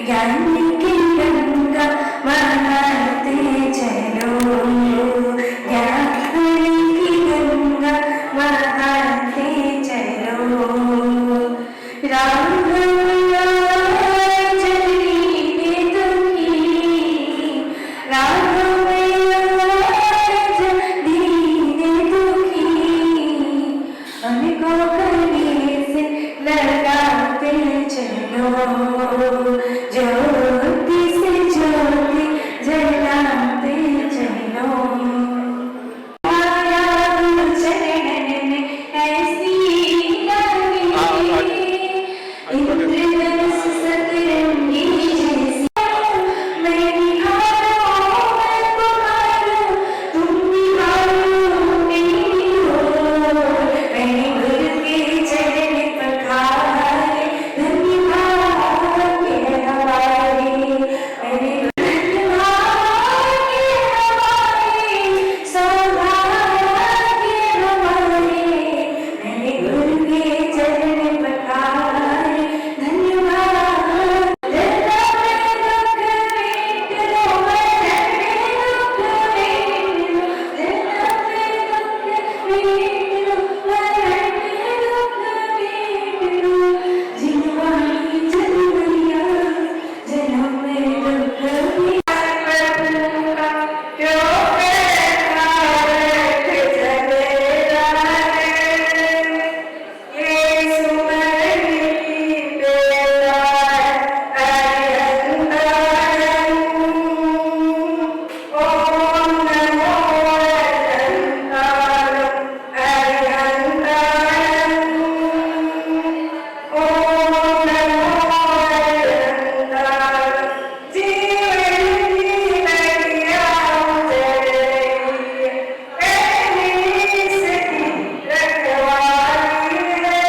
ज्ञान की गंगा बहाते चलो, ज्ञान की गंगा बहाते चलो। राम ज्योति से ज्योति जलाते चलो। चरण में ऐसी लगी इंद्रधनुष सतरंगी जैसी, मैं निहारूं मैं पुकारूं तुम निहारो मेरी ओर। मैंने गुरु के चरण पखारे धन्यवाद के हमारे, मैंने धन्यवाद के हमारे सौभाग्य हमारे। मैंने गुरु के चरण पखारे धन्यवाद। जन्नत में दुख भेंट लो, जन्नत में दुख भेंट लो, जन्नत में दुख भेंट लो, जन्नत में दुख भेंट लो। जिनवानी जन्मैया जन्म में दुख भेंट। प्रभु का क्यों प्रताप जगेगा है, ये सुमरनी बेला अरिहंतारं। ओम नमो अरिहंतारं अरिहंतारं, ओम नमो अरिहंतारं। जीवन की नदियाँ उतर रही है, ऐसी सती रखवाली है।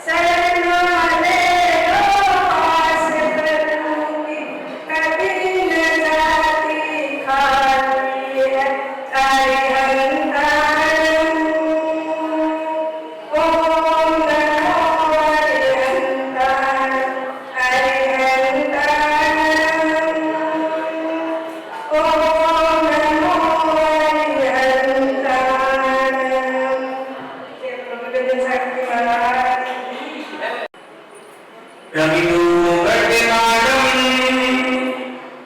शरणा ले लो पास प्रभु की, कभी न जाती खाली है अरिहंतारं। ओम नमो अरिहंतारं अरिहंतारं, ओम नमो अरिहंतारं। जय प्रभु शक्ति महाराज। रविदो गड्डनाडं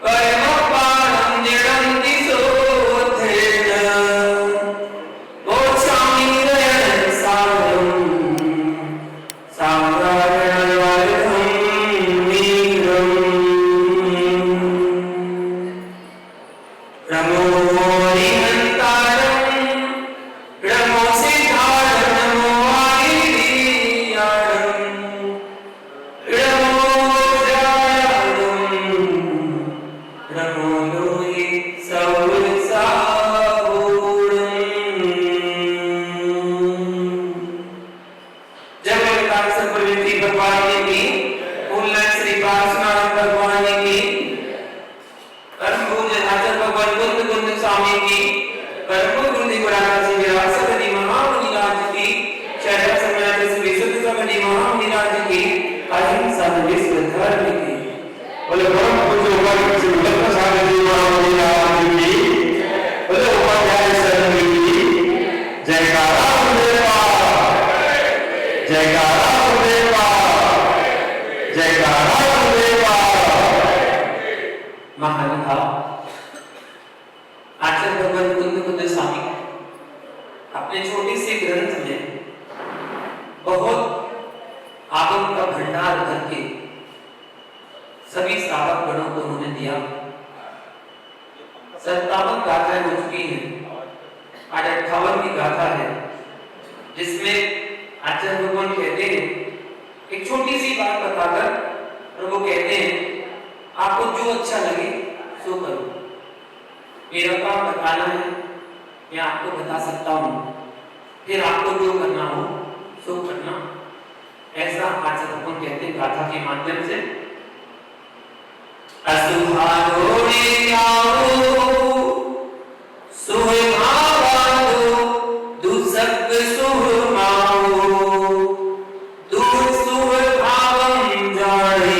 परमपादं जडन्ति सोत्थेन, मोक्षामि गयनं साधं साम्राज्यवादं नीरम्। नमो हरिहंतारं नमो सिद्धारं नमो आदित्यारं, नमो जायानं नमो लोहि सौरसापूर्णम्। जय प्रकाश सतगुरु भगवान की, पूर्ण श्री पार्श्वनाथ भगवान की, परम पूज्य आचार्य भगवान बुद्ध कुंद स्वामी की, परम गुरुदेव गुरुराज जी विरासत जी महामुनिराज की, चरण समेत विशुद्ध समझी महामुनिराज की, अहिंसा विश्व धर्म की। बोले परम पूज्य उपाध्याय श्री भक्त प्रसाद जी महामुनिराज की, बोले उपाध्याय शरण की जयकारा गुरुदेवा, जयकारा गुरुदेवा, जयकारा गुरुदेवा। महानुभाव आचार्य भगवान कुंद स्वामी अपने छोटे से ग्रंथ में बहुत आगम का भंडार भर के सभी साधक गणों को उन्होंने दिया। 57 गाथाएं हो चुकी हैं, आज 58वीं गाथा है, जिसमें आचार्य भगवान कहते हैं, एक छोटी सी बात बताकर और वो कहते हैं आपको जो अच्छा लगे सो करो। मेरा काम बताना है, मैं आपको बता सकता हूँ, फिर आपको जो करना हो सो करना। ऐसा आचार्य भगवान कहते हैं गाथा के माध्यम से। असुहारो ने आओ सुहावाओ दुसक सुहमाओ दुसुह भावं जाने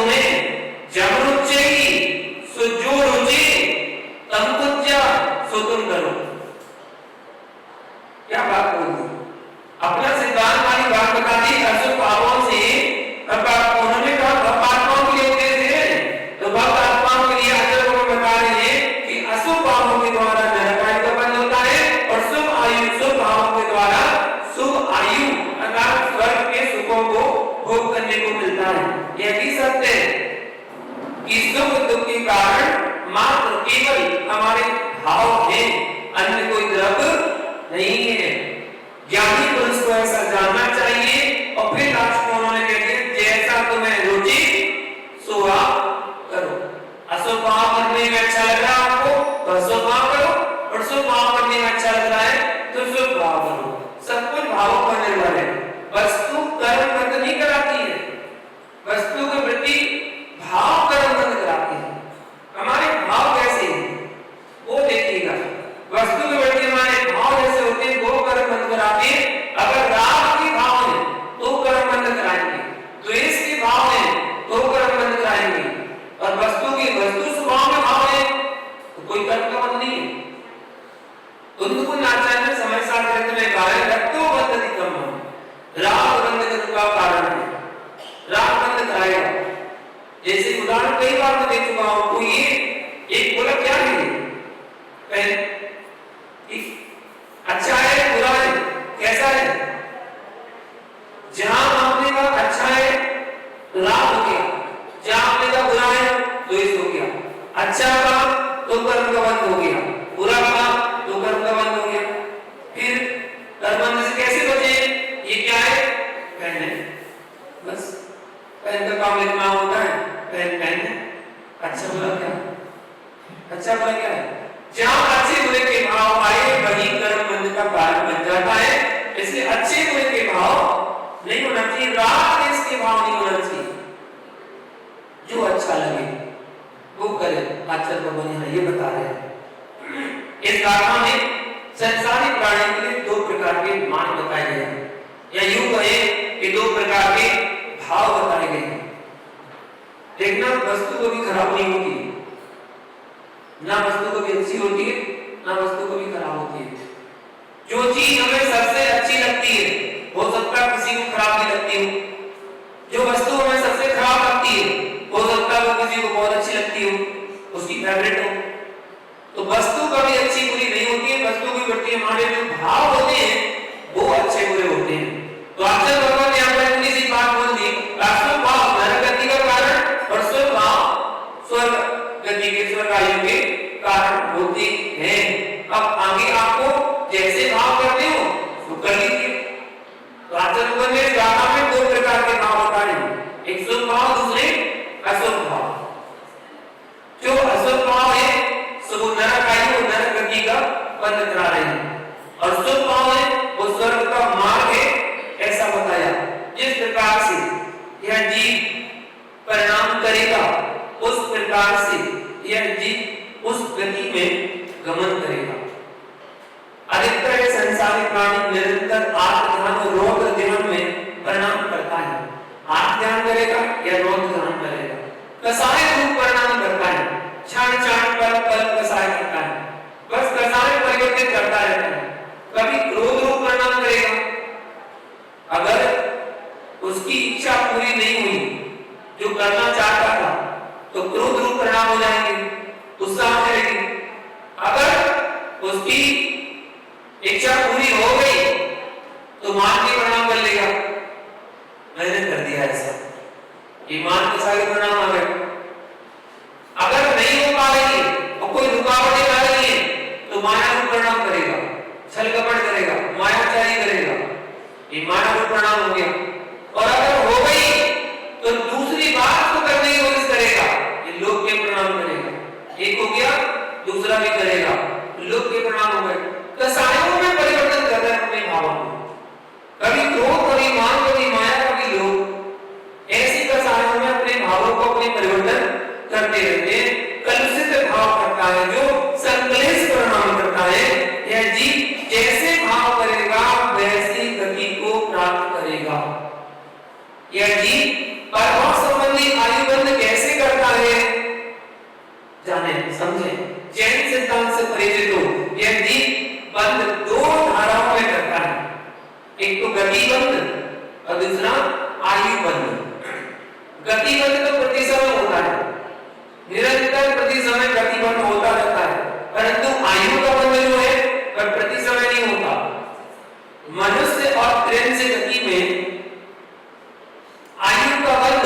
तुम्हें जब रुचेगी सो जो रुचि तम कुछ सो तुम करो। क्या बात बोल दी, अपना सिद्धांत वाली बात बता दी। अशुभ भावों से उन्होंने कहा भक्त आत्माओं के लिए उपदेश दे, तो भक्त आत्माओं के लिए आचार्य को बता रहे हैं कि अशुभ भावों के द्वारा नरक आयु का बंध होता है और शुभ भावों के द्वारा शुभ आयु अर्थात स्वर्ग के सुखों को भोग करने को मिलता है। यह भी सत्य है कि सुख दुख के कारण मात्र केवल हमारे भाव हैं, अन्य कोई द्रव्य नहीं है। ज्ञानी पुरुष को ऐसा जानना चाहिए और फिर लास्ट में उन्होंने कह दिया जैसा तुम्हें रुचि सो आप करो। अशुभ भाव करने में अच्छा लग रहा है आपको तो अशुभ भाव करो, और शुभ भाव करने में अच्छा लग रहा है तो शुभ भाव करो। सब कुछ भावों पर निर्भर है। वस्तु कर्म बंद नहीं कराती है, वस्तु के प्रति भाव कर्म बंद कराती है। हमारे भाव कैसे हैं वो देखिएगा, वस्तु के प्रति हमारे भाव जैसे होते हैं वो कर्म बंद कराते हैं। अगर राग के भाव है तो कर्म बंद कराएंगे, द्वेष के भाव है तो कर्म बंद कराएंगे, और वस्तु स्वभाव में भाव है तो कोई कर्म का बंद नहीं है। उनको आचार्य ने समय साथ में कहा है रक्तो बंध अधिकम, राग बंद करने का कारण है, राग बंद कराएगा। जैसे उदाहरण कई बार मैं दे चुका हूं आपको, ये एक बोला क्या है पहले अच्छा है बुरा है, कैसा है? जहां आपने कहा अच्छा है राग हो गया, जहां आपने कहा बुरा है द्वेष हो गया। अच्छा कहा तो कर्म का बंध हो गया, बुरा कहा तो कर्म का बंध हो गया। फिर कर्म से कैसे बचे? ये क्या है? पेन है, बस पेन का काम लिखना होता है, पेन है। अच्छा बुरा क्या? अच्छा बुरा क्या है? जहां अच्छे बुरे के भाव आए वही कर्म बंध का कारण बन जाता है। इसलिए अच्छे बुरे के भाव नहीं होना चाहिए, राग देश के भाव नहीं होना चाहिए। जो अच्छा लगे वो करे। आचार्य भगवान ये बता रहे हैं इस गाथा में संसारिक प्राणी के लिए दो प्रकार के मान बताए गए हैं, या यूं कहे कि दो प्रकार के भाव बताए गए हैं। देखना वस्तु को भी खराब नहीं होती, ना वस्तु को भी अच्छी होती है, ना वस्तु को भी खराब होती है। जो चीज हमें सबसे अच्छी लगती है हो सकता है किसी को खराब नहीं लगती हो, जो वस्तु हमें सबसे खराब लगती है हो सकता है वो किसी को बहुत अच्छी लगती हो, उसकी फेवरेट हो। तो वस्तु कभी अच्छी बुरी नहीं होती है, वस्तु के प्रति हमारे जो भाव होते हैं वो अच्छे बुरे होते हैं। तो आचार्य भगवान ने यहाँ पर इतनी सी बात बोल दी, अशुभ भाव नरक गति का कारण और शुभ भाव स्वर्ग गति के स्वर्ग आयु के कारण होते हैं। अब आगे आपको जैसे भाव करते हो वो कर लीजिए। तो आचार्य भगवान ने इस गाथा में दो प्रकार के भाव बताए, एक शुभ भाव दूसरे अशुभ भाव। जो अशुभ भाव है सो नरक आयु और नरक गति का बंध करा रहे हैं, और शुभ भाव है वो स्वर्ग का मार्ग है ऐसा बताया। जिस प्रकार से यह जीव परिणाम करेगा उस प्रकार से यह जीव उस गति में गमन करेगा। अधिकतर संसारिक प्राणी निरंतर आत्म ध्यान और रौद्र ध्यान में परिणाम करता है। आत्म ध्यान करेगा या रौद्र ध्यान करेगा, कसाय रूप परिणाम करता है, क्षण क्षण पल पल कसाय करता है, बस कसाय परिवर्तित करता रहता है। कभी क्रोध रूप परिणाम करेगा, अगर उसकी इच्छा पूरी नहीं हुई जो करना चाहता था तो क्रोध रूप परिणाम हो जाएंगे, गुस्सा आ जाएगी। अगर उसकी इच्छा पूरी हो गई तो मान के परिणाम कर लेगा, मैंने कर दिया ऐसा, ईमान के सारे परिणाम आ गए। अगर नहीं हो पा रही और कोई रुकावटें आ रही है तो माया रूप परिणाम करेगा, छल कपट करेगा, मायाचारी करेगा, ईमान रूप परिणाम हो गया। और अगर हो गई तो दूसरी बात को करने की कोशिश करेगा, ये लोक के परिणाम करेगा। एक हो गया दूसरा भी करेगा, लोक के परिणाम हो गए। कसायों में परिवर्तन कर रहे हैं अपने भावों को, कभी क्रोध कभी मान कभी माया कभी लोभ, ऐसी कसायों में अपने भावों को अपने परिवर्तन करते रहते हैं। कलुषित भाव करता है जो संकलेश परिणाम करता है। यह जीव जैसे भाव करेगा वैसी गति को प्राप्त करेगा। समझें, चैन सिद्धांत से परिचित हो। यह दीप बंद दो धाराओं में करता है, एक तो गति बंद और दूसरा आयु बंद। गति बंद तो प्रति समय होता है, निरंतर प्रति समय गति बंद होता रहता है, परंतु आयु का बंध जो है वह प्रति समय नहीं होता। मनुष्य और त्रिंच गति में आयु का बंध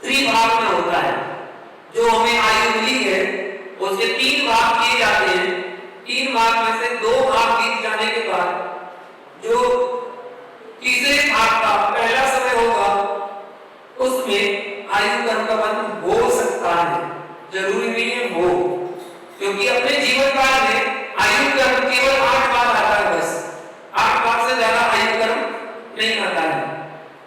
त्रिभाग में होता है। जो हमें आयु मिली है उसके 3 भाग किए जाते हैं। 3 भाग में से 2 भाग बीत जाने के बाद जो तीसरे भाग का पहला समय होगा उसमें आयु कर्म का बंध हो सकता है, जरूरी नहीं है हो, क्योंकि अपने जीवन काल में आयु कर्म केवल 8 बार आता है, बस 8 बार से ज्यादा आयु कर्म नहीं आता है।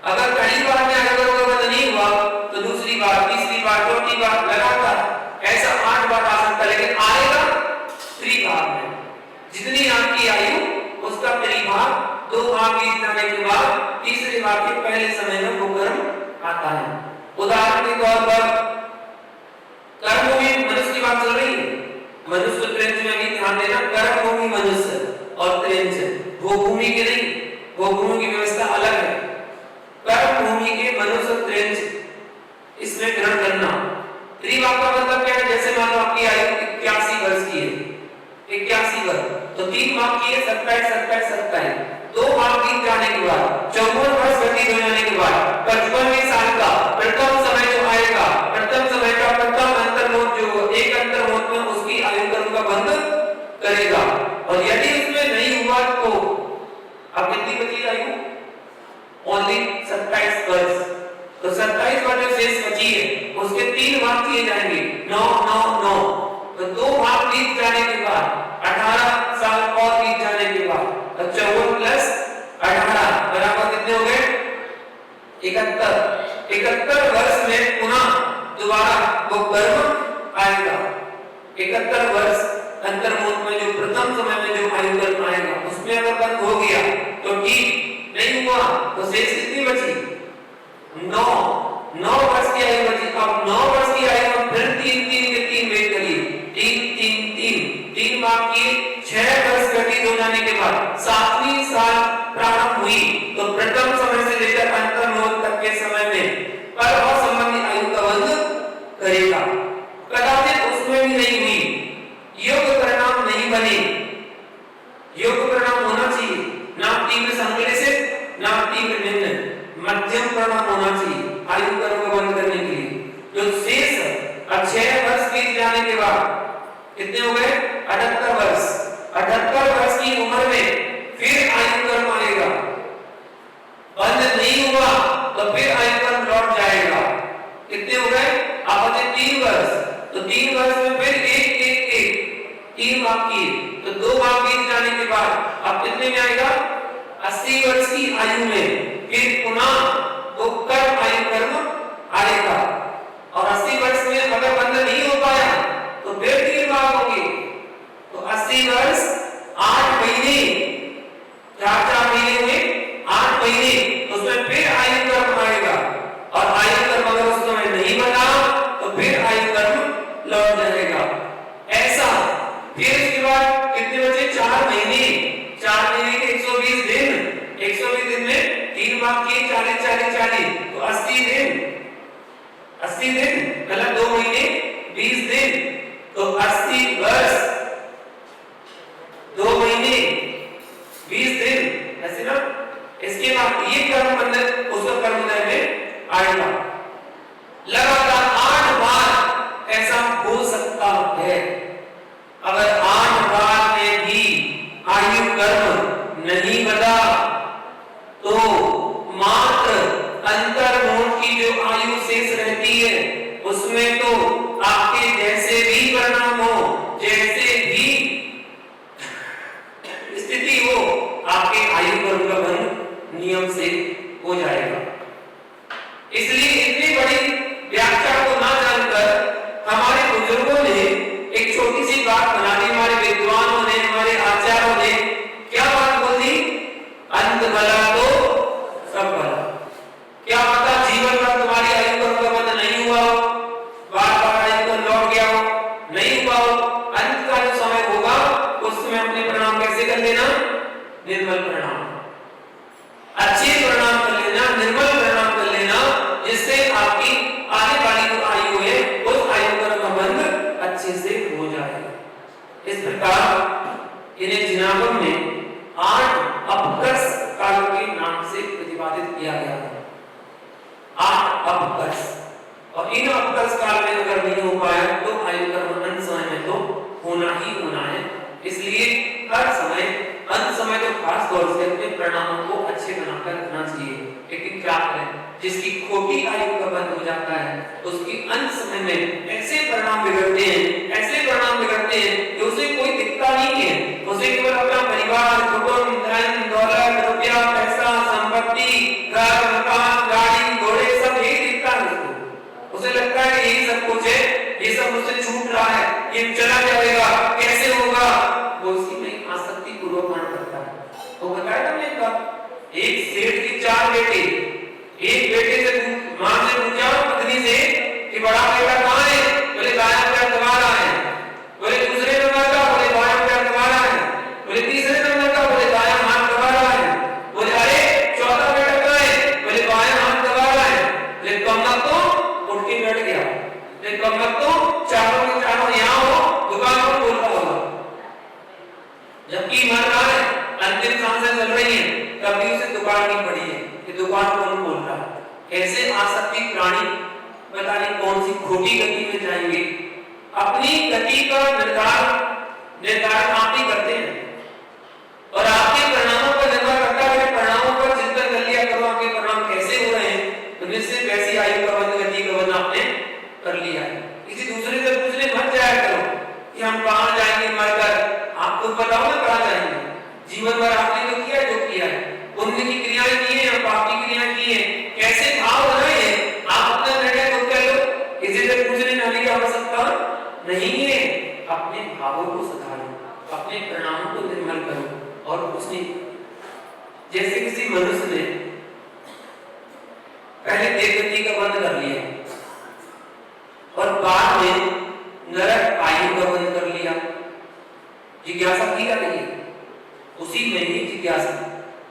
अगर पहली बार में आयु कर्म का बंध नहीं हुआ तो दूसरी बार, तीसरी बार, चौथी बार लगातार ऐसा 8 बार आ सकता है, लेकिन आएगा त्रिभाग में। जितनी आपकी आयु उसका त्रिभाग 2 भाग बीत जाने के बाद तीसरे भाग के पहले समय में वो कर्म आता है। उदाहरण के तौर पर कर्मभूमि मनुष्य की बात चल रही है, मनुष्य त्रिंच में भी ध्यान देना, कर्मभूमि मनुष्य और त्रिंच भूभूमि के नहीं, भूभूमि की व्यवस्था अलग है। कर्मभूमि के मनुष्य त्रिंच इसमें ग्रहण करना। त्रिभाग का मतलब क्या है? जैसे मान लो आपकी आयु 81 वर्ष की है, 81 वर्ष, तो 3 भाग की है 27, 27, 27, 2 भाग बीत जाने के बाद 54 वर्ष व्यतीत हो जाने के बाद 55वें साल का प्रथम समय जो आएगा, प्रथम समय का प्रथम अंतर्मोद जो एक अंतर्मोद में उसकी आयु कर्म का बंध करेगा। और यदि उसमें नहीं हुआ तो अब कितनी बची आयु? ओनली 27 वर्ष। तो 27 वर्ष जो शेष बची है उसके 3 भाग किए जाएंगे, 9, 9, 9। तो 2 भाग बीत जाने के बाद 18 साल और बीत जाने के बाद 54 प्लस 18 बराबर कितने हो गए? 71। 71 वर्ष में पुनः दोबारा वो कर्म आएगा। 71 वर्ष अंतर्मोद में जो प्रथम समय में जो आयु कर्म आएगा उसमें अगर बंद हो गया तो ठीक, नहीं हुआ तो शेष कितनी बची? 9 वर्ष की आयु बची। अब 9 वर्ष की आयु में फिर 3 के 3 वेट करिए, 3 भाग की 6 वर्ष व्यतीत हो जाने के बाद 7वीं साल प्रारंभ हुई तो प्रथम समय से लेकर अंतर्मोद तक के समय में पर और संबंधी आयु का बंध करेगा। कदाचित उसमें भी नहीं हुई, योग परिणाम नहीं बने। योग परिणाम होना चाहिए, ना तीव्र संक्लेशित ना तीव्र निम्न, मध्यम परिणाम होना चाहिए आयु कर्म को बंद करने के लिए। जो शेष अब 6 वर्ष बीत जाने के बाद कितने हो गए? 78 वर्ष। 78 वर्ष की उम्र में फिर आयु कर्म आएगा, बंद नहीं हुआ तो फिर आयु कर्म लौट जाएगा। कितने हो गए? अब बचे 3 वर्ष, तो 3 वर्ष में फिर 3 भाग किए तो 2 भाग बीत जाने के बाद अब कितने में आएगा? 80 वर्ष की आयु में फिर पुनः वो कर्म आयु कर्म आएगा। और 80 वर्ष में अगर बंद नहीं हो पाया तो फिर 3 भाग होंगे, तो 80 वर्ष 8 महीने, 4 महीने हुए 8 महीने, उसमें फिर आयु कर्म आएगा। और आयु कर्म अगर उस समय नहीं बना तो फिर आयु कर्म लौट जाएगा। ऐसा फिर उसके बाद कितने बचे? 4 महीने, 4 महीने के 120 दिन, 120 दिन में 3 भाग किए 40, 40, 40, तो 80 दिन, 80 दिन मतलब 2 महीने 20 दिन, तो 80 वर्ष 2 महीने 20 दिन, ऐसे ना। इसके बाद ये कर्म बंधन उसका कर्म में आएगा। लगातार 8 बार ऐसा हो सकता है। अगर 8 बार में भी आयु कर्म नहीं बना तो मात्र अंतर्मोद की जो आयु शेष रहती है उसमें तो आपके जैसे भी परिणाम हो, जैसे भी स्थिति हो, आपके आयु कर्म का बंध नियम से हो जाएगा। इसलिए इतनी बड़ी व्याख्या को ना जानकर हमारे बुजुर्गों ने एक छोटी सी बात बना दी, हमारे विद्वानों ने, हमारे आचार्यों ने क्या बात बोल दी? अंत भला तो सब भला। क्या पता जीवन भर तुम्हारी आयु कर्म का बंध नहीं हुआ, बार बार और इन अल्पस काल में अगर नहीं हो पाया तो आयु कर्म अंत समय में तो होना ही होना है। इसलिए हर समय अंत समय तो खास तौर से अपने परिणामों को अच्छे बनाकर रखना चाहिए। लेकिन क्या करें, जिसकी खोटी आयु का बंध हो जाता है उसकी अंत समय में ऐसे परिणाम बिगड़ते हैं कि उसे कोई दिखता नहीं है। उसे केवल अपना परिवार, कुटुंब, धन दौलत, रुपया, पैसा, संपत्ति, घर, मकान, गाड़ी, घोड़े सब यही दिखता है उसको। उसे लगता है कि यही सब कुछ है, ये सब मुझसे छूट रहा है, ये चला जाएगा, कैसे होगा, वो उसी में आसक्ति पूर्वक मान करता है। वो बताया था मैंने, एक सेठ के 4 बेटे, एक बेटे से मां से पूछा पत्नी से कि बड़ा बेटा कहां है? बोले दाया पैर दबा रहा है। बोले दूसरे नंबर का? बोले बायां पैर दबा रहा है। बोले तीसरे नंबर का? बोले दायां हाथ दबा रहा है। बोले अरे चौथा बेटा कहां है? बोले बायां हाथ दबा रहा है। बोले कमला तो उठ के बैठ गया। बोले कमला तो चारों के चारों यहां हो, दुकान पर बोल रहा होगा, जबकि मर रहा है, अंतिम सांसें चल रही हैं, तब भी उसे दुकान नहीं पड़ी है कि दुकान कौन खोल रहा है। ऐसे आसक्ति प्राणी पता नहीं कौन सी खोटी गति में जाएंगे। अपनी गति का निर्धारण आप ही करते हैं और आपके परिणामों पर निर्भर करता है। परिणामों पर चिंतन कर लिया करो, आपके परिणाम कैसे हो रहे हैं, तो निश्चित कैसी आयु का बंध, गति का बंध आपने कर लिया है। किसी दूसरे से पूछने मत जाया करो कि हम कहां जाएंगे मरकर। आपको बताओ ना कहां जाएंगे। जीवन भर आपने तो किया जो किया है, पुण्य की क्रियाएं की है, पाप की क्रियाएं की है, कैसे भाव बनाए हैं, आप अपना निर्णय खुद कर लो। किसी से पूछने जाने की आवश्यकता नहीं है। अपने भावों को सुधारो, अपने परिणामों को निर्मल करो और कुछ नहीं। जैसे किसी मनुष्य ने पहले देवगति का बंध कर लिया और बाद में नरक आयु का बंध कर लिया, जिज्ञासा की जा रही है उसी में ही जिज्ञासा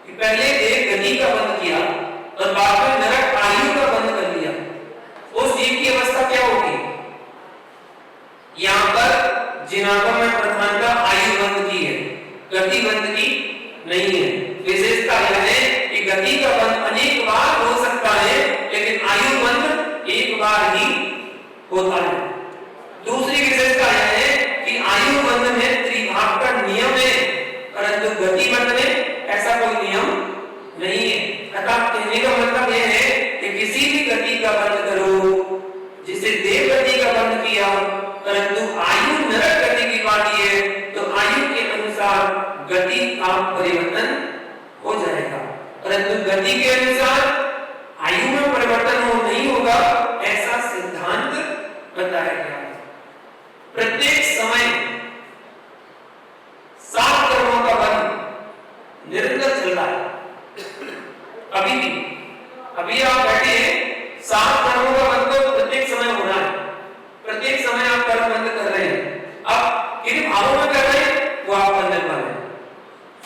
कि पहले देवगति का बंध किया और बाद में नरक आयु का बंध कर लिया, उस जीव की अवस्था क्या होगी? यहां पर जिनागम में प्रधानता आयु बंध की है, गति बंध की नहीं है। विशेषता यह है कि गति का बंध अनेक बार हो सकता है, लेकिन आयु बंध एक बार ही होता है। दूसरी विशेषता यह है कि आयु बंध में त्रिभाग का नियम है, परंतु गति बंध में ऐसा कोई नियम नहीं है। अतः कहने का मतलब यह है कि किसी भी गति का बंध करो, जिसे देव गति का बंध किया परंतु आयु नरक गति की पाती है, तो आयु के अनुसार गति का परिवर्तन हो जाएगा, परंतु गति के अनुसार आयु में परिवर्तन हो नहीं होगा, ऐसा सिद्धांत बताया गया है। प्रत्येक समय 7 कर्मों का बंध निरंतर चल रहा है। अभी आप बैठे हैं, 7 कर्मों का बंध तो प्रत्येक समय हो रहा है। प्रत्येक समय आप कर्म बंद कर रहे हैं। अब किन भावों में कर रहे हैं वो आप बंधन पर हैं।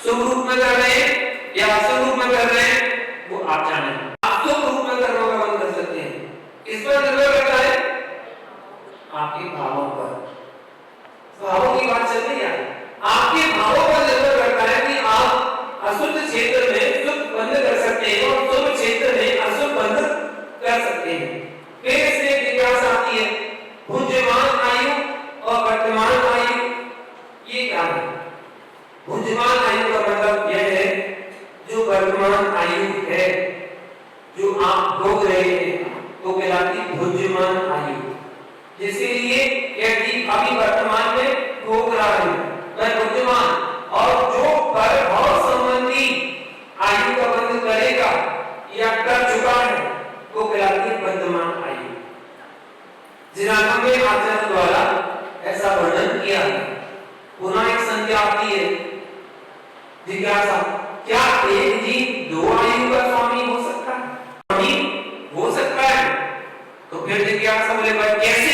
शुभ रूप में कर रहे हैं या अशुभ रूप में कर रहे हैं वो आप जाने। आप शुभ रूप में कर्मों का बंध कर सकते हैं। इस पर निर्भर करता है आपके भावों पर। भावों की बात चल रही है, आपके भावों पर निर्भर करता है कि आप अशुद्ध क्षेत्र में शुभ बंद कर सकते हैं और शुभ क्षेत्र में अशुभ बंद कर सकते हैं। फिर इसमें जिज्ञासा आती है, भुज्यमान आयु और वर्तमान आयु ये क्या है? भुज्यमान आयु का मतलब यह है जो वर्तमान आयु है, जो आप भोग रहे हैं वो कहलाती भुज्यमान आयु, जिसके लिए यदि अभी वर्तमान में भोग रहा है वह बुद्धिमान, और जो परभव संबंधी आयु का बंध करेगा या कर चुका है वो कहलाती है वर्तमान आयु। जिनागम में आचार्य द्वारा ऐसा वर्णन किया है। पुनः एक संख्या आती है, जिज्ञासा, क्या एक जीव 2 आयु का स्वामी हो सकता है? स्वामी हो सकता है। तो फिर जिज्ञासा बोले भाई कैसे?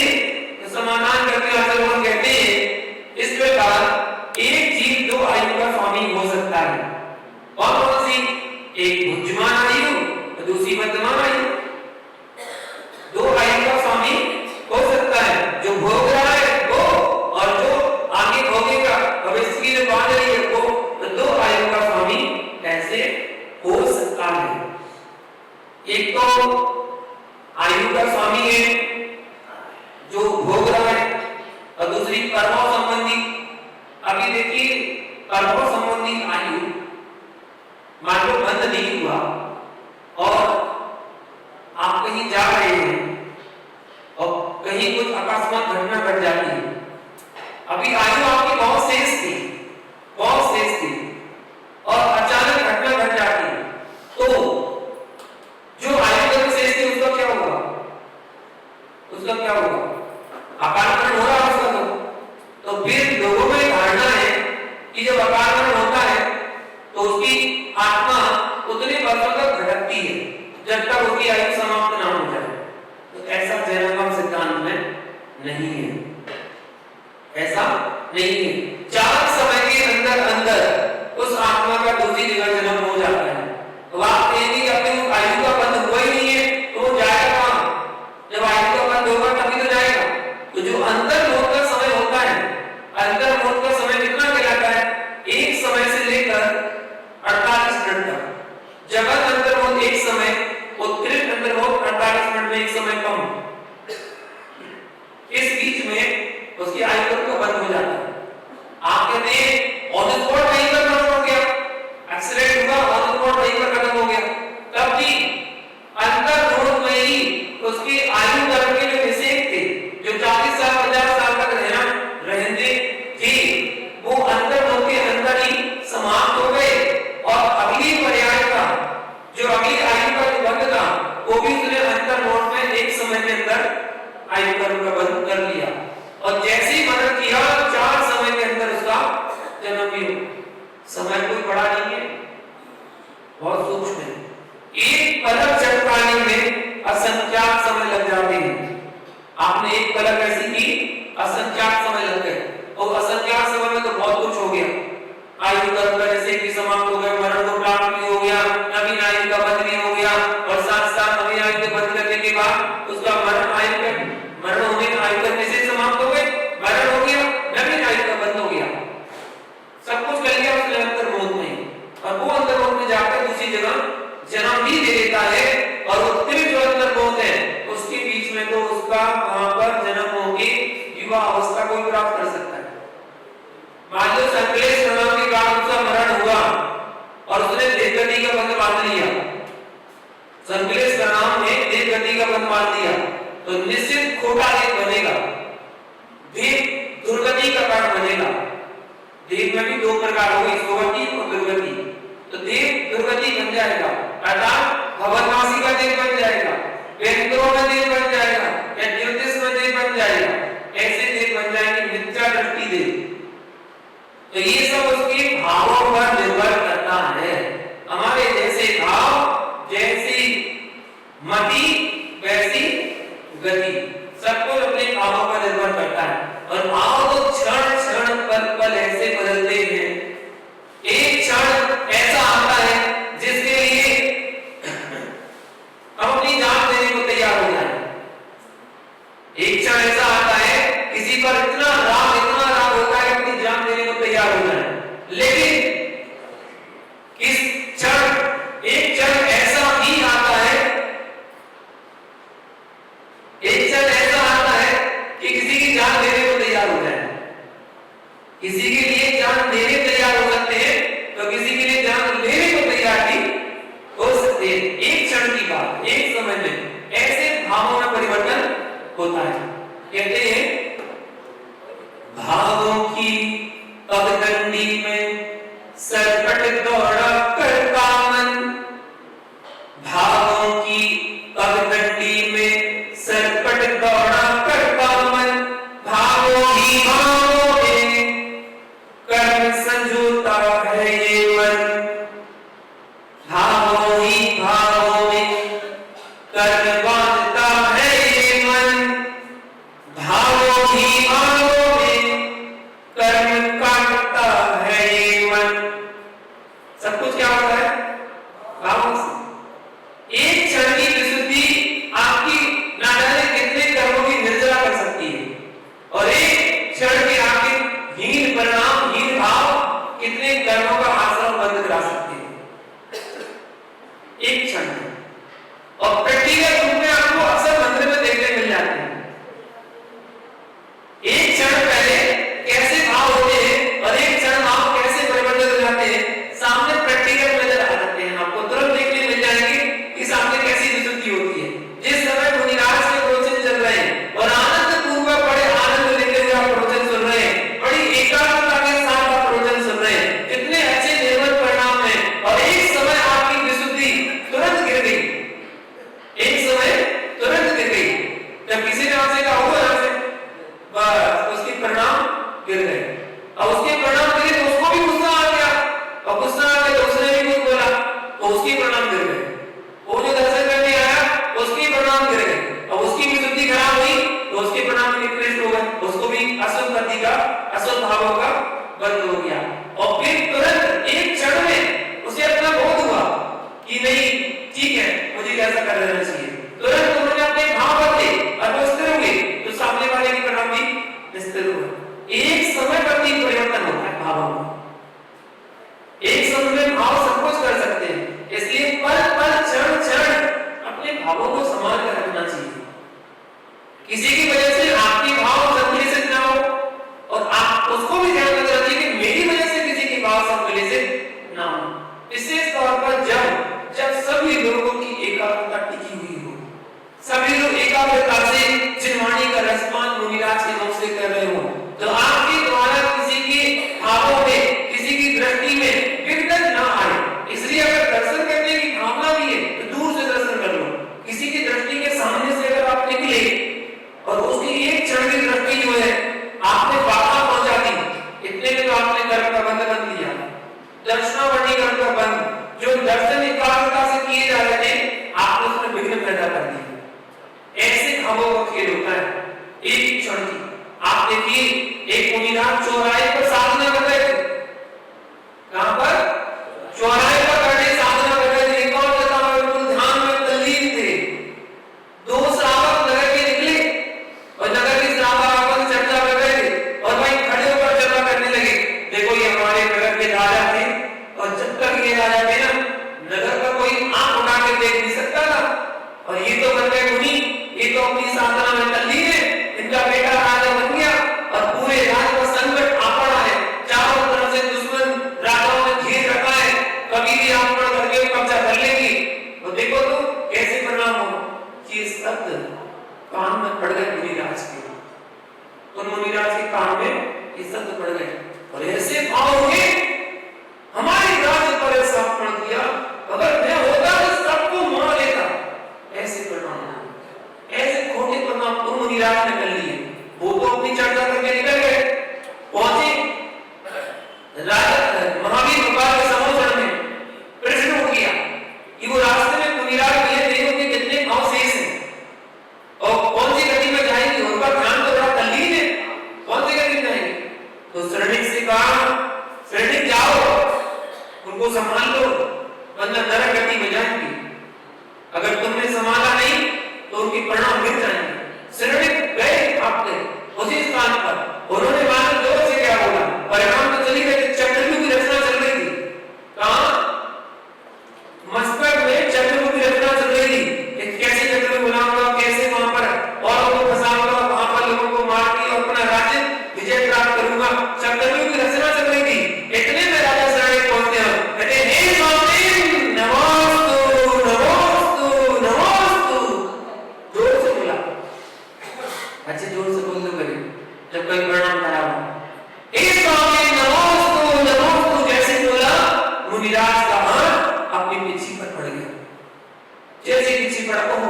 तो समाधान करके आचार्य लोग कहते हैं इस प्रकार एक जीव 2 आयु का स्वामी हो सकता है। और कौन सी? एक भुज्यमान आयु और दूसरी वर्तमान आयु। 2 आयु का स्वामी हो सकता है, जो भोग रहा है वो और जो आगे भोगेगा, भविष्य की जो बात रही है वो। तो 2 आयु का स्वामी ऐसे हो सकता है। एक तो आयु का स्वामी है कहीं कुछ अकस्मात घटना घट जाती है। अभी आयु आपकी बहुत शेष थी, बहुत शेष थी, और अचानक घटना घट जाती है, तो जो आयु तक शेष थी उसका क्या होगा? उसका क्या होगा? अकाल मरण हो रहा है उसका। तो फिर लोगों में धारणा है कि जब अकाल मरण होता है तो उसकी आत्मा उतने वर्षों तक भटकती है जब तक उसकी आयु समाप्त ना हो जाए। तो ऐसा जैन सिद्धांत में नहीं है, ऐसा नहीं है। चार समय के अंदर अंदर उस आत्मा का दूसरी जगह जन्म हो जाता है। तो आप कहेंगे कि अपने उस आयु का बंध हुआ ही नहीं है तो वो जाएगा कहां? जब आयु का बंध होगा तभी तो जाएगा। तो जो अंतर मौत का समय होता है, अंतर मौत का समय कितना कहलाता है? एक समय से लेकर 48 मिनट तक। जगत अंतर मौत एक समय, उत्कृष्ट अंतर मौत 48 मिनट में एक समय कम। इस बीच में उसकी आयु का बंद हो जाता है। आप कहते हैं ऑन द स्पॉट वहीं पर खत्म हो गया, एक्सीडेंट हुआ ऑन द स्पॉट वहीं पर खत्म हो गया, तब भी अंतर मौत में ही उसकी आयु कर्म के जो हिस्से थे, जो 40 साल 50 साल तक रहते थे, वो अंतर मौत के अंदर ही समाप्त हो गए। और अगली पर्याय का जो अगली आयु का जो बंध था वो भी उसने अंतर मौत में एक समय के अंदर आयु कर्म का बंद कर लिया। और जैसे ही मरण किया 4 समय के अंदर उसका जन्म भी हो। समय कोई बड़ा नहीं है, बहुत सूक्ष्म है। एक पलक झपकाने में असंख्यात समय लग जाते हैं। आपने एक पलक ऐसी की, असंख्यात समय लग गए, और असंख्यात समय में तो बहुत कुछ हो गया। आयु कर्म का जैसे कि समाप्त हो गया, मरण को प्राप्त भी हो गया, नवीन आयु का बंध भी हो गया, और साथ साथ नवीन आयु के बंध करने के बाद उसका मरण होने का आयु कर्म से समाप्त हो गए, मरण हो गया, नवीन आयु का बंध हो गया, सब कुछ कर लिया उसने अंतर मौत में। और वो अंतर मौत में जाकर दूसरी जगह जन्म भी दे देता है। और उत्तरी जो अंतर मौत है उसके बीच में तो उसका वहां पर जन्म होके युवा अवस्था को प्राप्त कर सकता है। मान लो संकलेश प्रणाम के कारण उसका मरण हुआ और उसने देवगति का बंध बांध लिया, संकलेश प्रणाम ने देवगति का बंध बांध दिया, तो निश्चित खोटा देव बनेगा, देव दुर्गति का कारण बनेगा। देव में भी दो प्रकार होगी, सुगति और दुर्गति। तो देव दुर्गति बन जाएगा, अर्थात भवनवासी का देव बन जाएगा, वेदों में देव बन जाएगा, या ज्योतिष में देव बन जाएगा। ऐसे देव बन जाएंगे मिथ्या दृष्टि देव। तो ये सब उसके भावों पर निर्भर करता है। हमारे जैसे भाव, जैसी मति, वैसी गति, सब कुछ अपने भावों पर निर्भर करता है। और भाव तो क्षण क्षण पल ऐसे बदलते हैं। एक क्षण ऐसा आता है जिसके लिए हम अपनी जान देने को तैयार हो जाए। एक क्षण ऐसा आता है किसी पर इतना राग होता है अपनी जान देने को तैयार हो जाए। लेकिन इस क्षण एक क्षण ऐसा ही आता है, एक क्षण ऐसा आता है कि किसी की जान देने को तैयार हो जाए। किसी के लिए जान देने तैयार हो सकते हैं तो किसी के लिए जान लेने को तैयार भी हो सकते हैं। एक क्षण की बात, एक समय में ऐसे भावों में परिवर्तन होता है। कहते हैं भावों की पगडंडी में सरपट दौड़ा करता मन, भावों की पगडंडी में सरपट दौड़ा करता मन, भावों ही भावों में कर्म संजोता है ये मन, भावों ही भावों में कर्म बांधता है ये मन, सीधा हुआ यहाँ से, बस उसके परिणाम गिर गए। अब उसके परिणाम गिरे तो उसको भी गुस्सा आ गया, और गुस्सा आ गया तो उसने भी कुछ बोला, तो उसके परिणाम गिर गए। वो जो दर्शन करने आया उसके परिणाम गिर गए, और उसकी भी बुद्धि खराब हुई तो उसके परिणाम निकृष्ट हो गए, उसको भी अशुभ गति का, अशुभ भावों का बंद हो गया। और फिर तुरंत एक क्षण में उसे अपना बोध हुआ कि नहीं ठीक है, मुझे ऐसा कर लेना चाहिए। तुरंत उन्होंने अपने भाव बदले और वो स्थिर हुए, तो सामने वाले के परिणाम भी स्थिर हुए। एक समय पर भी परिवर्तन होता है भावों में, एक समय में भाव सब कुछ कर सकते हैं, इसलिए पल पल क्षण क्षण अपने भावों को संभाल कर रखना चाहिए। किसी की वजह से आपके भाव संतुलित ना हो, और आप उसको भी ध्यान रखना चाहिए कि मेरी वजह से किसी के भाव संतुलित ना हो। विशेष तौर पर जब सभी लोगों की एकाग्रता टिकी हुई हो, सभी लोग एकाग्रता से चिन्माणी का रसपान मुनिराज के मुख से कर रहे हो, तो आपके द्वारा किसी के भावों में, किसी की दृष्टि में विघटन ना आए। इसलिए अगर दर्शन करने की भावना भी है तो दूर से दर्शन कर लो। किसी की दृष्टि के सामने से अगर आप निकले और उसकी एक क्षण की दृष्टि जो है आपने बाधा पहुंचा दी, इतने में तो आपने कर्म का बंध बंद लिया, दर्शनावरणी कर्म का बंद। जो दर्शन एकाग्रता से किए जा रहे थे आपने उसमें विघ्न पैदा कर दिया। ऐसे भावों का खेल होता है एक क्षण की। आप देखिए एक मुनिराज चौराहे पर साधना कर रहे थे, कहां पर? चौराहे पर खड़े साधना कर रहे थे, बिल्कुल ध्यान में तल्लीन थे। दो श्रावक नगर के निकले और नगर के श्रावक आपस में चर्चा कर रहे थे, और भाई खड़े होकर चर्चा करने लगे, देखो ये हमारे नगर के राजा थे, और जब तक ये राजा थे ना नगर का कोई आंख उठा के देख नहीं सकता था, और ये तो बन गए मुनि, ये तो अपनी साधना में तल्लीन है, इनका बेटा राजा बन गया और पूरे राज्य पर संकट आ पड़ा है, चारों तरफ से दुश्मन राजाओं ने घेर रखा है, कभी भी आक्रमण करके कब्जा कर लेंगे। तो देखो तो कैसे परिणाम हो। ये शब्द कान में पड़ गए मुनिराज के, उन मुनिराज के कान में ये शब्द पड़ गए, और ऐसे भाव हुए हमारे राज्य पर ऐसा आक्रमण किया, अगर मैं होता तो सबको मार लेता। ऐसे परिणाम, ऐसे खोटे परिणाम तो मुनिराज ने कर लिए। वो तो अपनी चर्चा करके निकल गए, पहुंचे राजा महावीर भगवान के समोसन में, प्रश्न हो गया कि वो रास्ते में मुनिराज मिले थे, उनके कितने भाव शेष हैं और कौन सी गति में जाएंगे, उनका ध्यान तो बड़ा तल्लीन है, कौन सी गति में जाएंगे। तो श्रेणी से कहा, श्रेणी जाओ, उनको संभाल लो, वरना नरक गति में जाएंगे। अगर तुमने संभाला नहीं तो उनके परिणाम गिर जाएंगे। श्रेणी गए आपने उसी स्थान पर, उन्होंने मानो जोर से क्या बोला, परिणाम तो चली गई, चक्रव्यूह की रचना चल रही थी। कहां? मस्तक में चक्रव्यूह की रचना चल रही थी, कैसे चक्रव्यूह बनाऊंगा, कैसे वहां पर औरों को फंसाऊंगा, वहां पर लोगों को मार के और अपना राज्य विजय प्राप्त करूंगा, चक्रव्यूह की रचना चल रही थी। इतने में राजा श्रेणी पहुंचते हैं, कहते हैं हे स्वामी नमोस्तु नमोस्तु नमोस्तु। जोर से बोला, अच्छे जोर से बोल दो कभी जब कोई परिणाम खराब हो। हे स्वामी नमोस्तु नमोस्तु जैसे बोला, मुनिराज का हाथ अपनी पिछी पर पड़ गया। जैसे पिछी पड़ा, ओह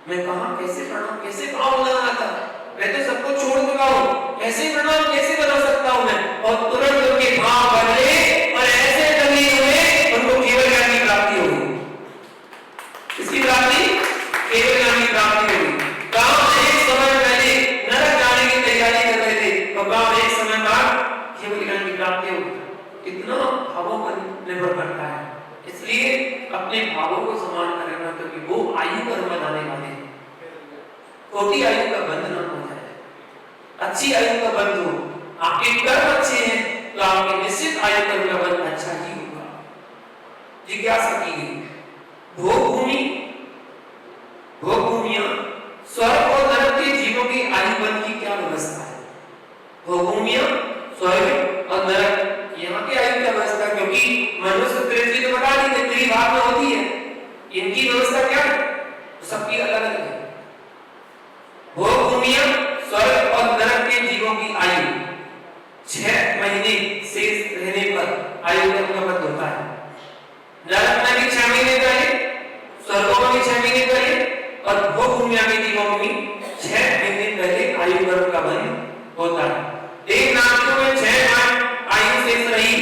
मैं कहां कैसे प्रणाम, कैसे भाव बना था, मैं तो सबको छोड़ चुका हूं, ऐसे प्रणाम कैसे बना सकता हूं मैं। और तुरंत उनके भाव बदले और ऐसे तल्लीन हुए, उनको केवल ज्ञान की प्राप्ति हो गई। इसकी प्राप्ति केवल ज्ञान की प्राप्ति हो गई। गांव एक समय पहले नरक जाने की तैयारी कर रहे थे, तो गांव एक समय बाद केवल ज्ञान की प्राप्ति हो गई। कितना भावों पर निर्भर करता है, इसलिए अपने भावों को संभाल कर रखना, क्योंकि वो आयु कर्म बनाने वाले हैं। छोटी आयु का बंध ना हो जाए, अच्छी आयु का बंध हो। आपके कर्म अच्छे हैं तो आपके निश्चित आयु कर्म का बंध अच्छा ही होगा। जिज्ञासा की गई, भोग भूमियां स्वर्ग और नरक के जीवों की आयु बंध की क्या व्यवस्था है? भोग भूमियां स्वर्ग और नरक, यहाँ की आयु क्या व्यवस्था, क्योंकि मनुष्य पृथ्वी तो बता दी है, त्रिभाग में होती है, इनकी व्यवस्था क्या है? सबकी अलग अलग है। भोग भूमियां स्वर्ग और नरक के जीवों की आयु 6 महीने शेष रहने पर आयु का बंध होता है। नरक में भी 6 महीने का है, स्वर्गों में भी 6 महीने का है, और भोग भूमियां के जीवों में भी 6 का बंध होता है। देवनागरिकों में 6 आयु शेष रही,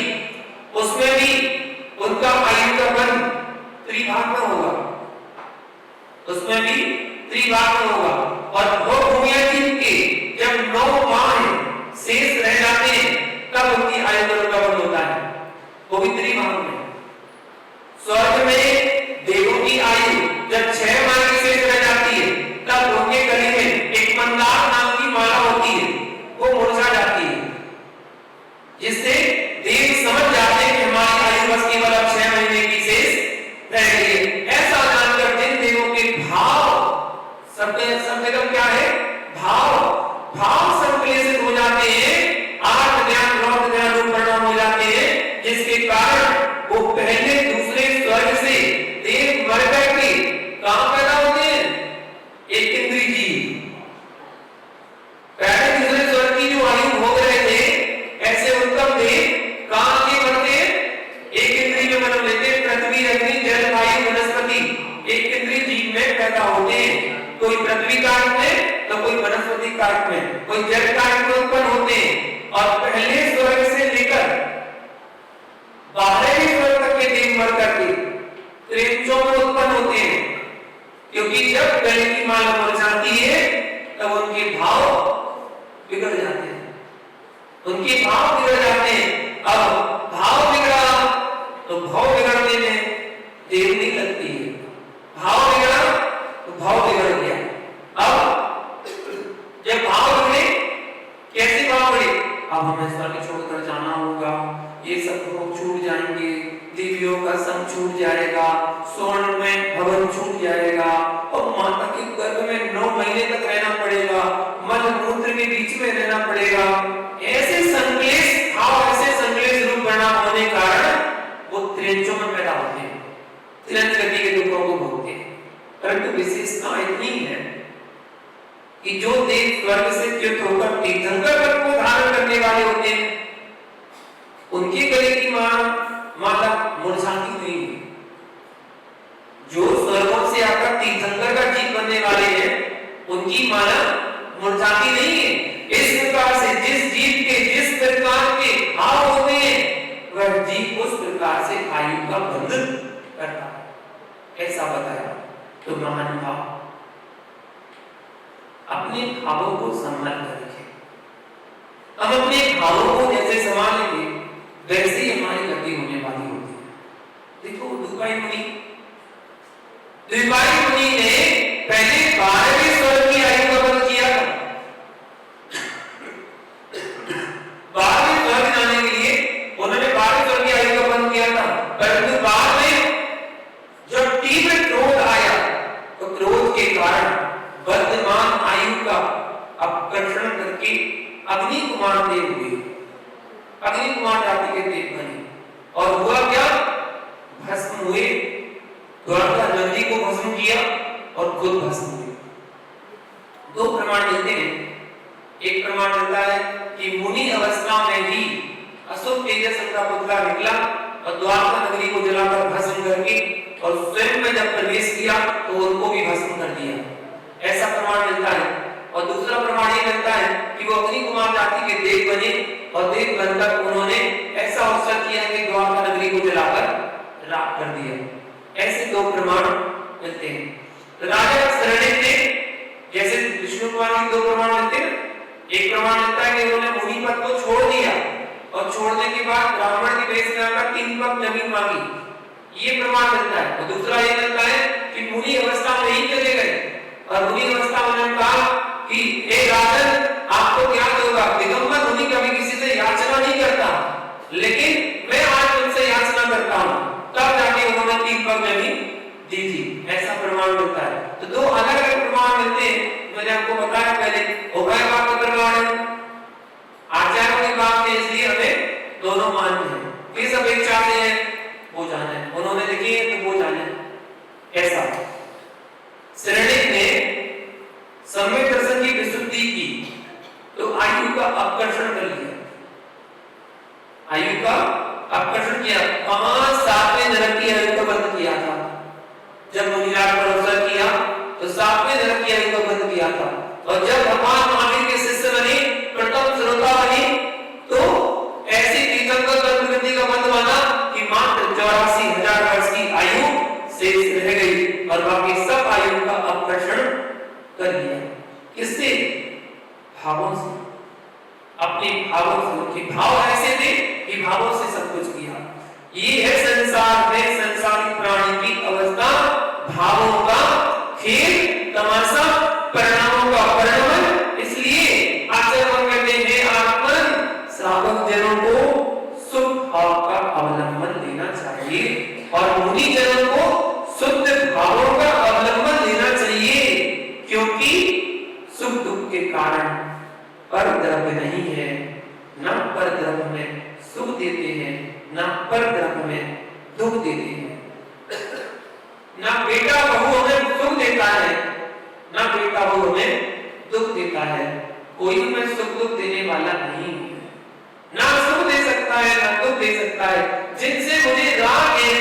उसमें भी उनका आयु का बंध त्रिभाग में होगा, उसमें भी त्रिभाग में होगा। और भोग भूमिया जिनके जब 9 माह शेष रह जाते हैं तब उनकी आयु का बंध होता है, वो भी त्रिभाग में। स्वर्ग में देवों की आयु जब 6 माह की शेष रह जाती है तब उनके गले में एक मंदार नाम की माला होती है, वो मुरझा जाती है, जिससे देव समझ जाते हैं कि हमारी आयु बस केवल अब 6 महीने की शेष रह गई है। ऐसा जानकर जिन देवों के भाव सब जगह क्या है, भाव संक्लेशित हो जाते हैं, आठ ज्ञान रौद्र ज्ञान रूप परिणाम हो जाते हैं, जिसके कारण वो पहले दूसरे स्वर्ग से देव मर करके कहां पैदा होते हैं, एक इंद्री जी। पहले दूसरे स्वर्ग की जो आयु भोग रहे थे, ऐसे उत्तम देव कहां के बनते हैं, एक इंद्री में जन्म लेते हैं। पृथ्वी अग्नि जल वायु वनस्पति एक इंद्री जीव में पैदा होते हैं। कोई पृथ्वी काट में तो कोई वनस्पति काट में, कोई जल काट में उत्पन्न होते हैं। और पहले स्वर्ग से लेकर 12वें स्वर्ग तक के देव मर करके त्रिंचों में उत्पन्न होते हैं, क्योंकि जब गले की माला मर जाती है तब उनके भाव बिगड़ जाते हैं, उनके भाव बिगड़ जाते हैं। अब भाव बिगड़ा तो भाव बिगड़ने में देर नहीं लगती है, भाव बिगड़ा तो भाव बिगड़ गया। अब जब भाव बिगड़े, कैसे भाव बिगड़े, अब हमें स्वर्ग छोड़कर जाना होगा, ये सब भोग छूट जाएंगे, दिव्यों का संग छूट जाएगा, स्वर्ण में भवन छूट जाएगा, और माता के गर्भ में 9 महीने तक रहना पड़ेगा, मल मूत्र के बीच में रहना पड़ेगा। ऐसे संक्लेश भाव, ऐसे संक्लेश रूप परिणाम होने के कारण वो त्रिंचों में पैदा होते हैं, तिरंज गति के दुखों को भोगते हैं। परंतु विशेषता इतनी है कि जो देव स्वर्ग से च्युत होकर तीर्थंकर पद को धारण करने वाले होते हैं, उनके गले की माला मुरझाती नहीं है। जो स्वर्गों से आकर तीर्थंकर का जीव बनने वाले हैं, उनकी माला मुरझाती नहीं है। इस प्रकार से जिस जीव के जिस प्रकार के भाव होते हैं, वह जीव उस प्रकार से आयु का बंधन करता है, ऐसा बताया। तो महान भाव अपने भावों को संभाल कर रखें। हम अपने भावों को जैसे संभालेंगे वैसे ही हमारी गति होने वाली होती है। देखो द्विपायी मुनि ने पहले 12वें स्वर्ग की आयु का बंध किया था। 12वें स्वर्ग जाने के लिए उन्होंने 12वें स्वर्ग की आयु का बंध किया था, परंतु बाद में जब तीव्र क्रोध आया तो क्रोध के कारण वर्तमान आयु का अपकर्षण करके अग्नि कुमार देव हुए, अग्नि कुमार जाति के देव बने। और हुआ क्या, भस्म हुए, द्वारका नगरी को भस्म किया और खुद भस्म हुए। 2 प्रमाण मिलते हैं। एक प्रमाण मिलता है कि मुनि अवस्था में ही अशुभ तेजस उनका पुतला निकला और द्वारका नगरी को जलाकर भस्म करके और स्वयं में जब प्रवेश किया तो उनको भी भस्म कर दिया, ऐसा प्रमाण मिलता है। और दूसरा प्रमाण ये मिलता है कि वो अग्नि कुमार जाति के देव बने और देव बनकर उन्होंने ऐसा अवसर किया कि द्वारका नगरी को जलाकर राख कर दिया। ऐसे 2 प्रमाण मिलते हैं। तो राजा शरणिक ने, जैसे विष्णु कुमार के 2 प्रमाण मिलते हैं, एक प्रमाण मिलता है कि उन्होंने मुनि पद को छोड़ दिया और छोड़ने के बाद ब्राह्मण के वेश में आकर 3 पग जमीन मांगी, ये प्रमाण मिलता है। और दूसरा ये मिलता है कि मुनि अवस्था में ही चले गए और मुनि अवस्था में उन्होंने कहा कि हे राजन, आपको क्या होगा, दिगंबर मुनि कभी किसी से याचना नहीं करता, लेकिन मैं आज तुमसे याचना करता हूं, तब जाके उन्होंने 3 पग जमीन दी थी, ऐसा प्रमाण मिलता है। तो 2 अलग-अलग प्रमाण मिलते हैं। मैंने आपको बताया पहले उभयवाद का प्रमाण है, आचार्यों की बात है, इसलिए हमें दोनों मानते हैं। किस अपेक्षा से है वो जाने, उन्होंने लिखी है तो वो जाने, ऐसा। शरणिक ने सम्यक दर्शन की विशुद्धि की तो आयु का अपकर्षण कर लिया, आयु का अपकर्षण किया। 7वें नरक की आयु का बंध किया था। जब मुनिराज पर अवसर किया तो 7वें नरक की आयु का बंध किया था। और जब भगवान महावीर के शिष्य बने किससे? भावों से, अपने भावों से। उनके भाव ऐसे थे कि भावों से सब कुछ किया। ये है संसार में संसारिक प्राणी की अवस्था, भावों का खेल तमाशा, परिणामों का परिणमन। इसलिए आचरण कहते हैं आत्मन श्रावक जनों को शुद्ध भाव का अवलंबन लेना चाहिए और मुनि जनों को शुद्ध भावों का अवलंबन लेना चाहिए, क्योंकि सुख दुख के कारण पर द्रव्य नहीं है, न पर द्रव्य में सुख देते हैं, न पर द्रव्य में दुख देते हैं। न बेटा बहू हमें सुख देता है, न बेटा बहू हमें दुख देता है। कोई हमें सुख दुख देने वाला नहीं है, ना सुख दे सकता है ना दुख दे सकता है। जिनसे मुझे राग है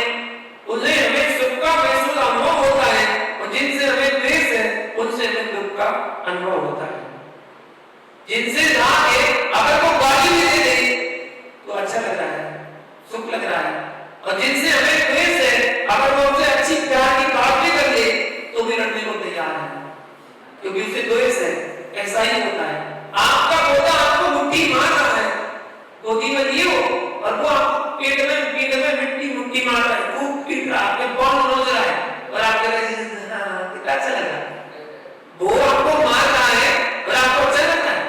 उन्हें हमें सुख का महसूस अनुभव होता है, और जिनसे हमें द्वेष है उनसे हमें दुख का अनुभव होता है। जिनसे राग है अगर वो गाली भी दे दे तो अच्छा लग रहा है, सुख लग रहा है, और जिनसे हमें द्वेष है अगर वो हमसे अच्छी प्यार की बात भी कर ले तो भी लड़ने को तैयार है, क्योंकि उसे द्वेष है। ऐसा ही होता है। आपका पोता आपको मुट्ठी मार रहा है, गोदी में लिए हो, और वो आपको पीठ में मिट्टी मार रहा है, खूब पीट रहा है, आपके बॉल नोच रहा है, और आप कह रहे हैं कितना अच्छा लग रहा है। वो आपको मार रहा है और आपको अच्छा लग रहा है,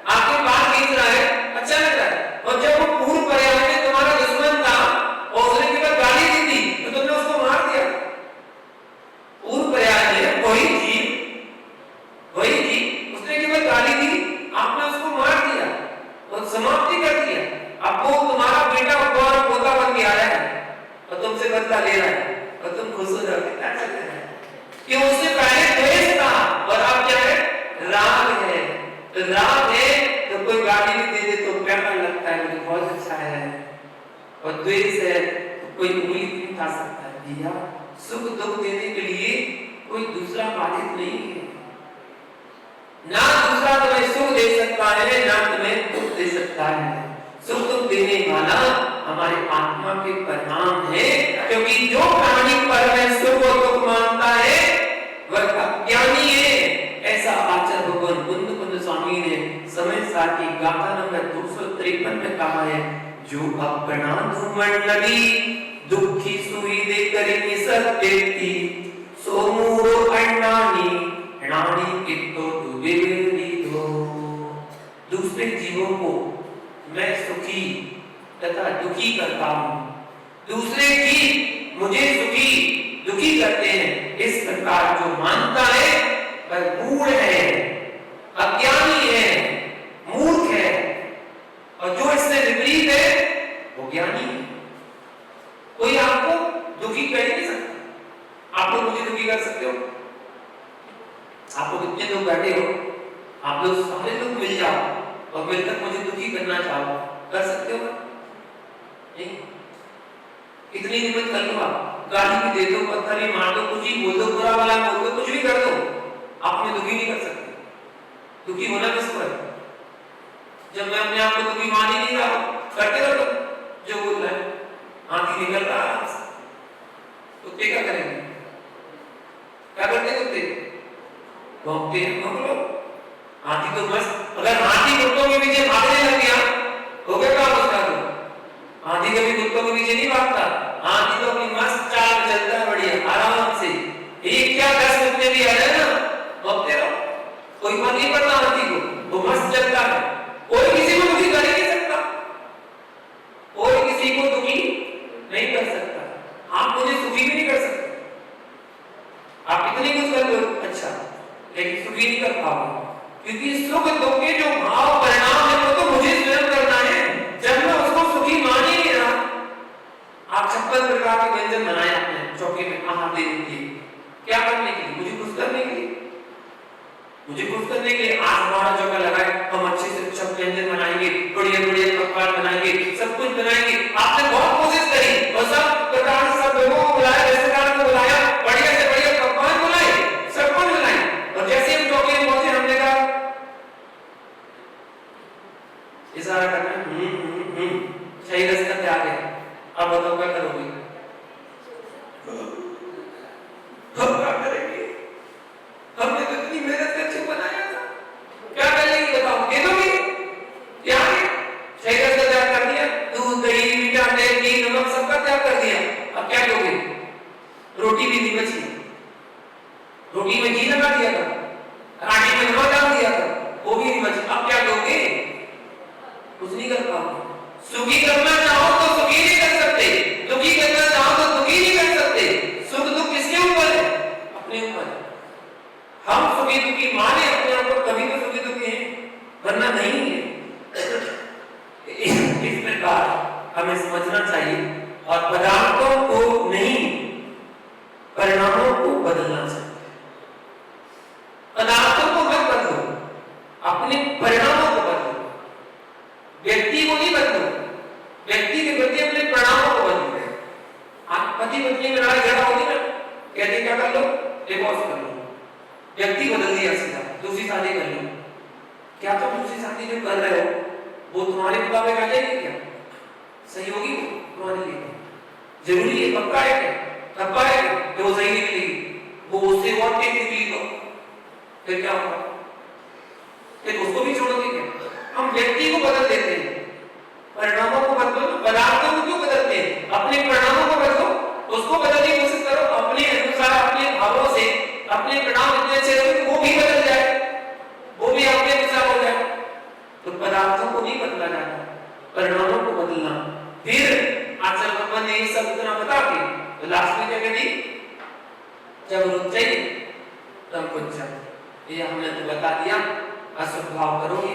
आपके बाल खींच रहा है, अच्छा लग रहा है। और जब वो पूर्व पर्याय में तुम्हारा दुश्मन था और उसने केवल गाली दी थी तो तुमने उसको मार दिया। पूर्व पर्याय में वही जी उसने केवल गाली दी, आपने उसको मार दिया और समाप्ति कर दिया। अब वो तुम्हारा बेटा और पोता बन के आया है और तुमसे बदला ले रहा है, और तुम खुश हो जाओगे। क्या चल रहा है कि उससे पहले द्वेष था और अब क्या है? राग है। तो राग है तो कोई गाली भी दे दे तो प्यारा लगता है, मुझे बहुत अच्छा है, और द्वेष है तो कोई उंगली नहीं उठा सकता है। भैया सुख दुख देने के लिए कोई दूसरा बाधित नहीं है, ना दूसरा तुम्हें सुख दे सकता है ना तुम्हें दुख दे सकता है। सुख दुख देने वाला हमारे आत्मा के परिणाम है, क्योंकि जो प्राणी पर में सुख और दुख मानता है वह अज्ञानी है। ऐसा आचार्य भगवान कुंद स्वामी ने समय सार की गाथा नंबर 253 में कहा है, जो अपना धूमंडली दुखी सुई दे करेंगे सत्यति सो मूरो अण्णानी नानी कितो दुबेली दो। दूसरे जीवों को मैं सुखी तथा दुखी करता हूं, दूसरे जीव मुझे सुखी दुखी करते हैं, इस प्रकार जो मानता है वह मूढ़ है, अज्ञानी है, मूर्ख है, और जो इससे विपरीत है वो ज्ञानी है। कोई आपको दुखी कर नहीं सकता। आप लोग मुझे दुखी कर सकते हो? आप लोग इतने लोग बैठे हो, आप लोग सारे लोग मिल जाओ और मिलकर मुझे दुखी करना चाहो, कर सकते हो? नहीं। इतनी हिम्मत कर लो, आप गाली भी दे दो, पत्थर भी मार दो, कुछ ही बोल दो, बुरा वाला बोल दो, कुछ भी कर दो, आप मुझे दुखी नहीं कर सकते। दुखी होना किस पर? जब मैं अपने आप को दुखी मान ही नहीं रहा हूं, करते रहो जो बोल रहा है। हाथी निकल रहा है, कुत्ते क्या करेंगे? क्या करते कुत्ते? भौंकते हैं, भौंक लो। हाथी तो बस, अगर हाथी कुत्तों के पीछे भागने लग गया हो गया काम उसका। तो हाथी कभी कुत्तों के पीछे नहीं भागता, हाथी तो अपनी मस्त चाल में चलता है, बढ़िया आराम से। एक क्या 10 कुत्ते भी आ जाए ना, भौंकते रहो, कोई फर्क नहीं पड़ता हाथी को, वो मस्त चलता है। कोई किसी को दुखी कर ही नहीं सकता, कोई किसी को दुखी नहीं कर सकता। आप मुझे सुखी भी नहीं कर सकते। आप इतनी कुछ कर लो अच्छा, लेकिन सुखी नहीं कर पाओगे, क्योंकि सुख दुख के जो भाव परिणाम है वो तो मुझे स्वयं करना है। जब मैं उसको सुखी मान ही नहीं रहा, आप 56 प्रकार के व्यंजन बनाए आपने चौके में आहार देने के लिए, क्या करने के लिए? मुझे खुश करने के लिए। मुझे खुश करने के लिए आज हमारा चौका लगाए, हम अच्छे से अच्छा व्यंजन बनाएंगे, बढ़िया बढ़िया पकवान बनाएंगे, सब कुछ बनाएंगे। आपने बहुत कोशिश करी और सब प्रकार से सब लोगों को बुलाया, रिश्तेदारों को बुलाया, बढ़िया से बढ़िया पकवान बुलाए, सब कुछ बुलाए, और जैसे हम चौके में पहुंचे हमने कहा इशारा करना सही रास्ते पे आ गए, अब बताओ क्या करोगे? हम क्या करेंगे? हमने तो इतनी मेहनत करके बनाया था, अपने परिणामों को बदलो, व्यक्ति को नहीं बदलो, व्यक्ति के प्रति अपने परिणामों को बदलो। आप पति पत्नी में लड़ाई झगड़ा होती ना, कहते क्या कर लो, डिवोर्स कर लो, व्यक्ति बदल दिया सीधा, दूसरी शादी कर लो। क्या तुम दूसरी शादी जो कर रहे हो वो तुम्हारे मुताबिक आ जाएगी क्या? सही होगी वो तुम्हारे लिए? जरूरी है, पक्का है क्या? पक्का है कि वो सही निकलेगी? वो उससे और तेज निकली तो फिर क्या होगा? फिर उसको भी छोड़ोगे क्या? हम व्यक्ति को बदल देते हैं, परिणामों को बदलो, पदार्थों को क्यों बदलते हैं? अपने परिणामों को बदलो, उसको बदलने की कोशिश करो, अपने अनुसार, अपने भावों से अपने परिणाम इतने अच्छे रहो कि वो भी बदल जाए, वो भी अपने अनुसार हो जाए। तो पदार्थों को नहीं बदला जाता, परिणामों को बदलना। फिर आचार्य भगवान ने सब इतना बता के तो लास्ट में क्या कहती, जब रुक जाइए तब कुछ ये हमने तो बता दिया, अशुभ भाव करोगे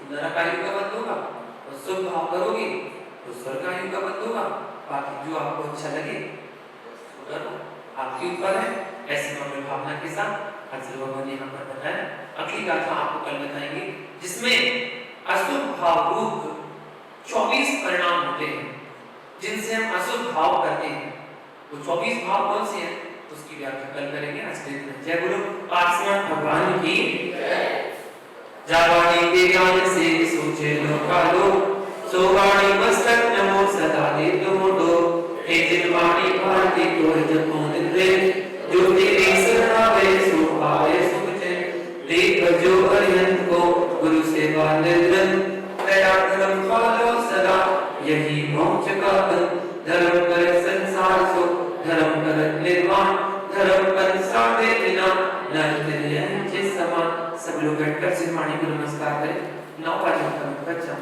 नरक आयु का बंद होगा, और शुभ भाव करोगे तो स्वर्ग आयु का बंद होगा। बाकी जो आपको अच्छा लगे वो करो, आपके ऊपर है। ऐसी मनोभावना भावना के साथ आचार्य भगवान ने यहाँ पर बताया। अगली गाथा आपको कल बताएंगे जिसमें अशुभ भाव रूप 24 परिणाम होते हैं जिनसे हम अशुभ भाव करते हैं। वो 24 भाव कौन से हैं उसकी व्याख्या कल करेंगे। आज के दिन जय गुरु पार्श्वनाथ भगवान की जावाणी के ज्ञान से सोचे लोकालो, सोवाणी मस्तक नमो सदा दे तुमो, हे जिनवाणी भारती तो जपो निद्रे, जो तेरी शरणावे सो पाए सुख चैन, देख जो अरिहंत को गुरु सेवा निरंतर, दया धर्म पालो सदा यही मोक्ष का पथ, धर्म कर संसार सो धर्म कर निर्वाण, धर्म पर साधे बिना नरक समान। सब लोग बैठकर सिरमाणी को नमस्कार करें। 9 बार बच्चा